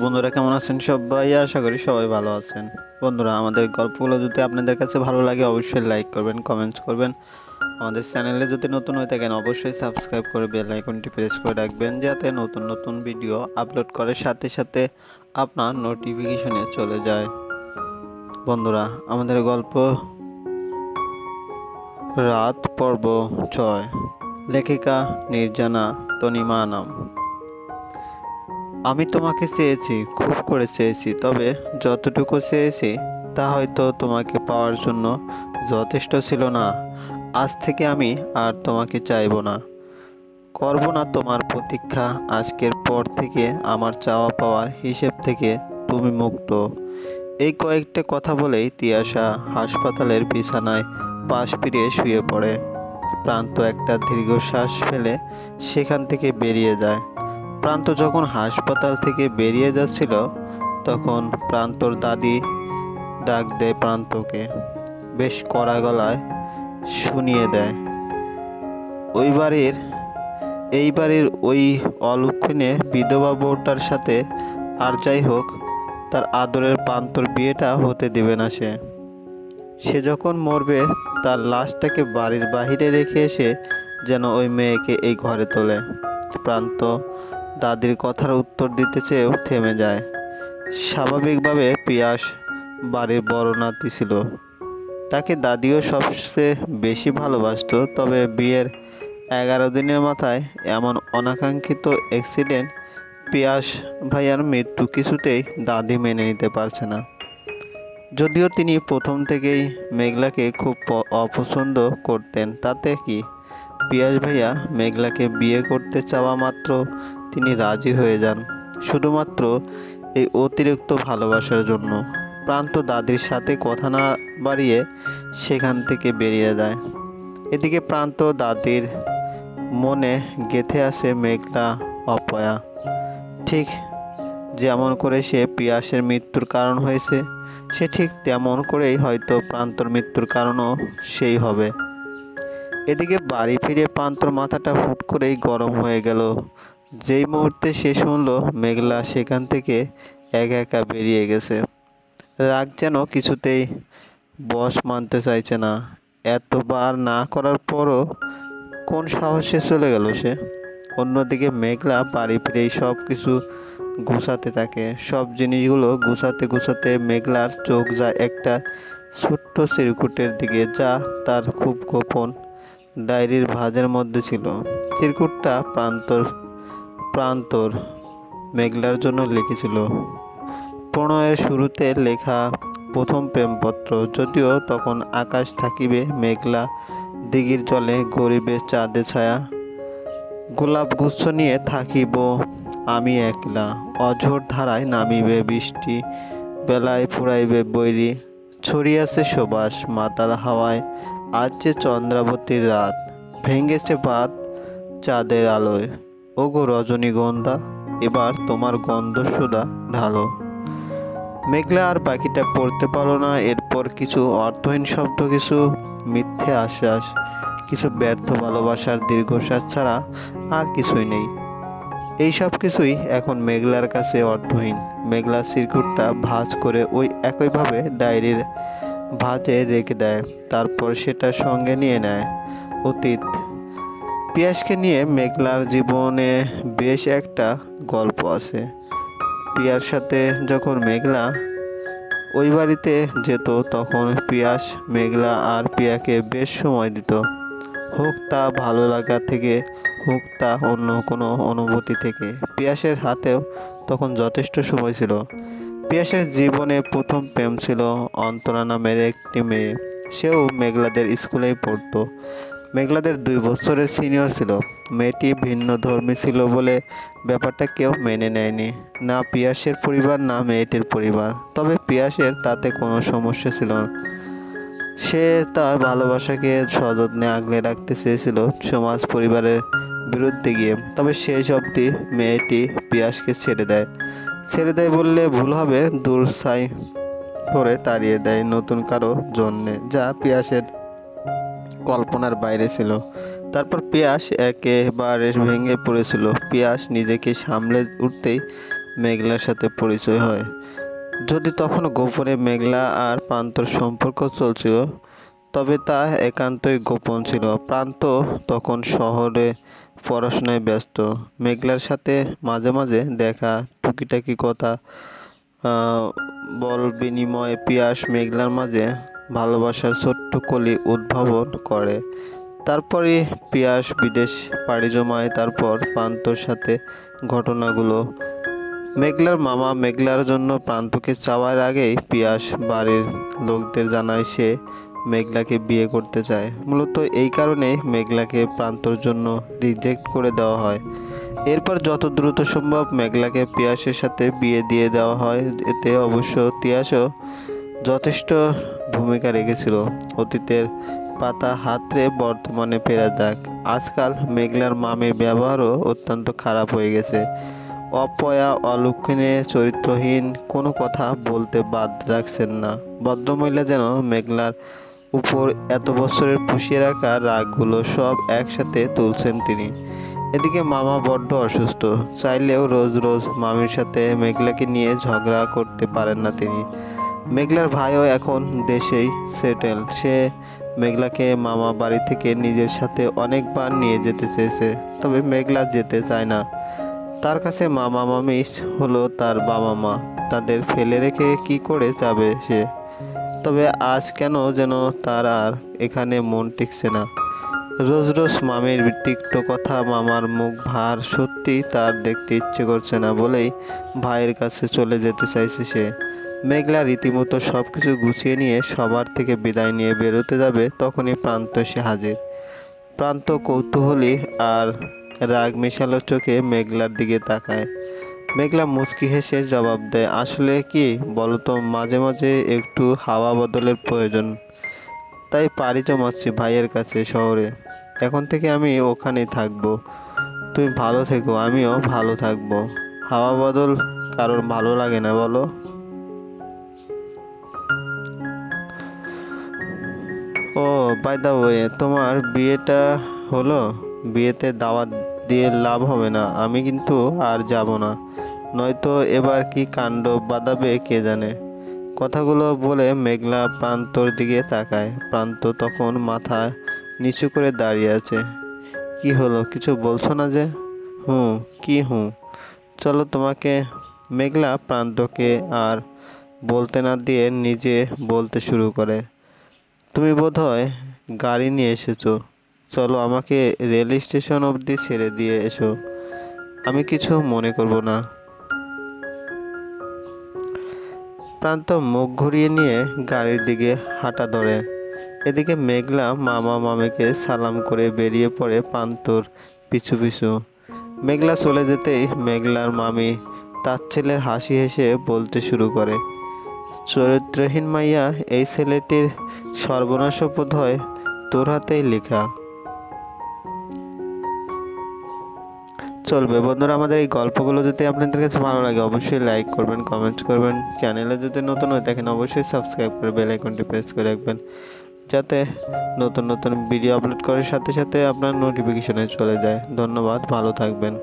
বন্ধুরা কেমন আছেন সবাই? আশা করি সবাই ভালো আছেন। বন্ধুরা, আমাদের গল্পগুলো যদি আপনাদের কাছে ভালো লাগে অবশ্যই লাইক করবেন, কমেন্টস করবেন। আমাদের চ্যানেলে যদি নতুন হয়ে থাকেন অবশ্যই সাবস্ক্রাইব করে বেল আইকনটি প্রেস করে রাখবেন, যাতে নতুন নতুন ভিডিও আপলোড করার সাথে সাথে আপনার নোটিফিকেশনে চলে যায়। বন্ধুরা, আমাদের গল্প রাত পর্ব 6, লেখিকা নির্জানা তনিমা আনাম। আমি তোমাকে চেয়েছি, খুব করে চেয়েছি, তবে যতটুকু চেয়েছি তা হয়তো তোমাকে পাওয়ার জন্য যথেষ্ট ছিল না। আজ থেকে আমি আর তোমাকে চাইব না, করব না তোমার প্রতীক্ষা। আজকের পর থেকে আমার চাওয়া পাওয়ার হিসেব থেকে তুমি মুক্ত। এই কয়েকটা কথা বলেই তিয়াশা হাসপাতালের বিছানায় পাশ ফিরিয়ে শুয়ে পড়ে। প্রান্ত একটা দীর্ঘশ্বাস ফেলে সেখান থেকে বেরিয়ে যায়। প্রান্ত যখন হাসপাতাল থেকে বেরিয়ে যাচ্ছিল তখন প্রান্তর দাদি ডাক দেয় প্রান্তকে, বেশ কড়া গলায় শুনিয়ে দেয়, ওই বাড়ির এই বাড়ির ওই অলক্ষণে বিধবা বউটার সাথে আর যাই হোক তার আদরের প্রান্তর বিয়েটা হতে দেবে না সে। সে যখন মরবে তার লাশটাকে বাড়ির বাহিরে রেখে এসে যেন ওই মেয়েকে এই ঘরে তোলে। প্রান্ত দাদির কথার উত্তর দিতে চেয়েও থেমে যায়। স্বাভাবিকভাবে পিয়াস বাড়ির বড় নাতি ছিল, তাকে দাদিও সবচেয়ে বেশি ভালোবাসতো। তবে বিয়ের 11 দিনের মাথায় এমন অনাকাঙ্ক্ষিত অ্যাক্সিডেন্ট, পিয়াস ভাইয়ার মৃত্যু কিছুতেই দাদি মেনে নিতে পারছে না। যদিও তিনি প্রথম থেকেই মেঘলাকে খুব অপছন্দ করতেন, তাতে কি পিয়াস ভাইয়া মেঘলাকে বিয়ে করতে চাওয়া মাত্র তিনি রাজি হয়ে যান, শুধুমাত্র এই অতিরিক্ত ভালোবাসার জন্য। প্রান্ত দাদির সাথে কথা না বাড়িয়ে সেখান থেকে বেরিয়ে যায়। এদিকে প্রান্ত দাদির মনে গেঁথে আসে মেঘলা অপয়া। ঠিক যেমন করে সে পিয়াসের মৃত্যুর কারণ হয়েছে, সে ঠিক তেমন করেই হয়তো প্রান্তর মৃত্যুর কারণও সেই হবে। এদিকে বাড়ি ফিরে প্রান্তর মাথাটা হুট করেই গরম হয়ে গেল যেই মুহূর্তে সে শুনল মেঘলা সেখান থেকে একা একা বেরিয়ে গেছে। রাগ যেন কিছুতেই বশ মানতে চাইছে না। এতবার না করার পরও কোন সাহসে চলে গেল সে। অন্যদিকে মেঘলা বাড়ি ফিরেই সব কিছু গুছাতে থাকে। সব জিনিসগুলো গুছাতে গুছাতে মেঘলার চোখ যায় একটা ছোট্ট চিরকুটের দিকে, যা তার খুব গোপন ডায়েরির ভাঁজের মধ্যে ছিল। চিরকুটটা প্রান্তর মেঘলার জন্য লিখেছিল। প্রণয়ের শুরুতে লেখা প্রথম প্রেমপত্র। যদিও তখন আকাশ থাকিবে মেঘলা, দিঘির জলে গরিবের চাঁদে ছায়া, গোলাপ গুচ্ছ নিয়ে থাকিব আমি একলা, অঝোর ধারায় নামিবে বৃষ্টি, বেলায় ফুরাইবে বৈরি, ছড়িয়াছে সুবাস মাতাল হাওয়ায়, আজ যে চন্দ্রাবতীর রাত, ভেঙ্গেছে বাদ চাঁদের আলোয়, ওগো রজনীগন্ধা এবার তোমার গন্ধ সুধা ঢালো। মেঘলা আর বাকিটা পড়তে পারলো না। এরপর কিছু অর্থহীন শব্দ, কিছু মিথ্যে আশ্বাস, কিছু ব্যর্থ ভালোবাসার দীর্ঘশ্বাস ছাড়া আর কিছুই নেই। এই সব কিছুই এখন মেঘলার কাছে অর্থহীন। মেঘলা চিরকুটটা ভাঁজ করে ওই একইভাবে ডায়েরির ভাঁজে রেখে দেয়। তারপর সেটা সঙ্গে নিয়ে নেয় অতীত। পিয়াসকে নিয়ে মেঘলার জীবনে বেশ একটা গল্প আছে। পিয়ার সাথে যখন মেঘলা ওই বাড়িতে যেত তখন পিয়াস মেঘলা আর পিয়াকে বেশ সময় দিত, হোক তা ভালো লাগা থেকে, হোক তা অন্য কোনো অনুভূতি থেকে। পিয়াসের হাতেও তখন যথেষ্ট সময় ছিল। পিয়াসের জীবনে প্রথম প্রেম ছিল অন্তরা নামের একটি মেয়ে। সেও মেঘলাদের স্কুলেই পড়তো। মেঘলাদের 2 বছরের সিনিয়র ছিল। মেয়েটি ভিন্ন ধর্মী ছিল বলে ব্যাপারটা কেউ মেনে নেয়নি, না পিয়াসের পরিবার না মেয়েটির পরিবার। তবে পিয়াসের তাতে কোনো সমস্যা ছিল না। সে তার ভালোবাসাকে সযত্নে আগলে রাখতে চেয়েছিল সমাজ পরিবারের বিরুদ্ধে গিয়ে। তবে শেষ অবধি মেয়েটি পিয়াসকে ছেড়ে দেয় বললে ভুল হবে, দূর ছাই করে তাড়িয়ে দেয় নতুন কারো জন্যে, যা পিয়াসের কল্পনার বাইরে ছিল। তারপর পিয়াস একেবারে ভেঙে পড়েছিল। পিয়াস নিজেকে সামলে উঠতেই মেঘলার সাথে পরিচয় হয়। যদি তখন গোপনে মেঘলা আর প্রান্তর সম্পর্ক চলছিল, তবে তা একান্তই গোপন ছিল। প্রান্ত তখন শহরে পড়াশোনায় ব্যস্ত। মেঘলার সাথে মাঝে মাঝে দেখা, টুকিটাকি কথা বল বিনিময়ে পিয়াস মেঘলার মাঝে ভালোবাসার ছোট্ট কলি উদ্ভাবন করে। তারপরে পিয়াস বিদেশ পাড়ি জমায়। তারপর প্রান্তর সাথে ঘটনাগুলো মেঘলার মামা মেঘলার জন্য প্রান্তকে চাওয়ার আগেই পিয়াস বাড়ির লোকদের জানায় সে মেঘলাকে বিয়ে করতে চায়। মূলত এই কারণেই মেঘলাকে প্রান্তর জন্য রিজেক্ট করে দেওয়া হয়। এরপর যত দ্রুত সম্ভব মেঘলাকে পিয়াসের সাথে বিয়ে দিয়ে দেওয়া হয়। এতে অবশ্য তিয়াসও যথেষ্ট ভূমিকা রেখেছিল। অতীতের পাতা হাতড়ে বর্তমানে ফেরা যাক। আজকাল মেঘলার মামির ব্যবহারও অত্যন্ত খারাপ হয়ে গেছে। অপয়া, অলক্ষণে, চরিত্রহীন, কোনো কথা বলতে বাদ রাখছেন না। ভদ্রমহিলা যেন মেঘলার উপর এত বছরের পুষিয়ে রাখা রাগগুলো সব একসাথে তুলছেন তিনি। এদিকে মামা বড্ড অসুস্থ। চাইলেও রোজ রোজ মামির সাথে মেঘলাকে নিয়ে ঝগড়া করতে পারেন না তিনি। মেঘলার ভাইও এখন দেশেই সেটেল। সে মেঘলাকে মামা বাড়ি থেকে নিজের সাথে অনেকবার নিয়ে যেতে চেয়েছে, তবে মেঘলা যেতে চায় না। তার কাছে মামা মামি হলো তার বাবা মা, তাদের ফেলে রেখে কি করে যাবে সে। তবে আজ কেন যেন তার আর এখানে মন টিকছে না। রোজ রোজ মামির তিক্ত কথা, মামার মুখ ভার সত্যি তার দেখতে ইচ্ছে করছে না বলেই ভাইয়ের কাছে চলে যেতে চাইছে সে। মেঘলা রীতিমতো সব কিছু গুছিয়ে নিয়ে সবার থেকে বিদায় নিয়ে বেরোতে যাবে, তখনই প্রান্ত এসে হাজির। প্রান্ত কৌতূহলী আর রাগ মেশালো চোখে মেঘলার দিকে তাকায়। মেঘলা মুচকি হেসে জবাব দেয়, আসলে কি বলতো, মাঝে মাঝে একটু হাওয়া বদলের প্রয়োজন, তাই পাড়ি জমাচ্ছি ভাইয়ের কাছে শহরে। এখন থেকে আমি ওখানেই থাকবো। তুমি ভালো থেকো, আমিও ভালো থাকবো। হাওয়া বদল কারোর ভালো লাগে না বলো? ও বাই দ্য ওয়ে, তোমার বিয়েটা হলো? বিয়েতে দাওয়াত দিয়ে লাভ হবে না, আমি কিন্তু আর যাব না, নয়তো এবার কি কাণ্ড বাঁধাবে কে জানে। কথাগুলো বলে মেঘলা প্রান্তর দিকে তাকায়। প্রান্ত তখন মাথা নিচু করে দাঁড়িয়ে আছে। কি হলো, কিছু বলছো না যে? কি চলো তোমাকে। মেঘলা প্রান্তকে আর বলতে না দিয়ে নিজে বলতে শুরু করে, তুমি বোধহয় গাড়ি নিয়ে এসেছো, চলো আমাকে রেল স্টেশন অবধি ছেড়ে দিয়ে এসো, আমি কিছু মনে করব না। প্রান্ত মুখ ঘুরিয়ে নিয়ে গাড়ির দিকে হাঁটা ধরে। এদিকে মেঘলা মামা মামিকে সালাম করে বেরিয়ে পড়ে প্রান্তর পিছু পিছু। মেঘলা চলে যেতেই মেঘলার মামি তার ছেলের হাসি হেসে বলতে শুরু করে, চরিত্রহীন মাইয়া, এই ছেলেটির সর্বনাশ বোধহয় তোর হাতেই লেখা। চলবে বন্ধুরা, আমাদের এই গল্পগুলো যদি আপনাদের কাছে ভালো লাগে অবশ্যই লাইক করবেন, কমেন্টস করবেন। চ্যানেলে যদি নতুন হয়ে থাকেন অবশ্যই সাবস্ক্রাইব করে বেল আইকনটি প্রেস করে রাখবেন, যাতে নতুন নতুন ভিডিও আপলোড করার সাথে সাথে আপনার নোটিফিকেশনে চলে যায়। ধন্যবাদ, ভালো থাকবেন।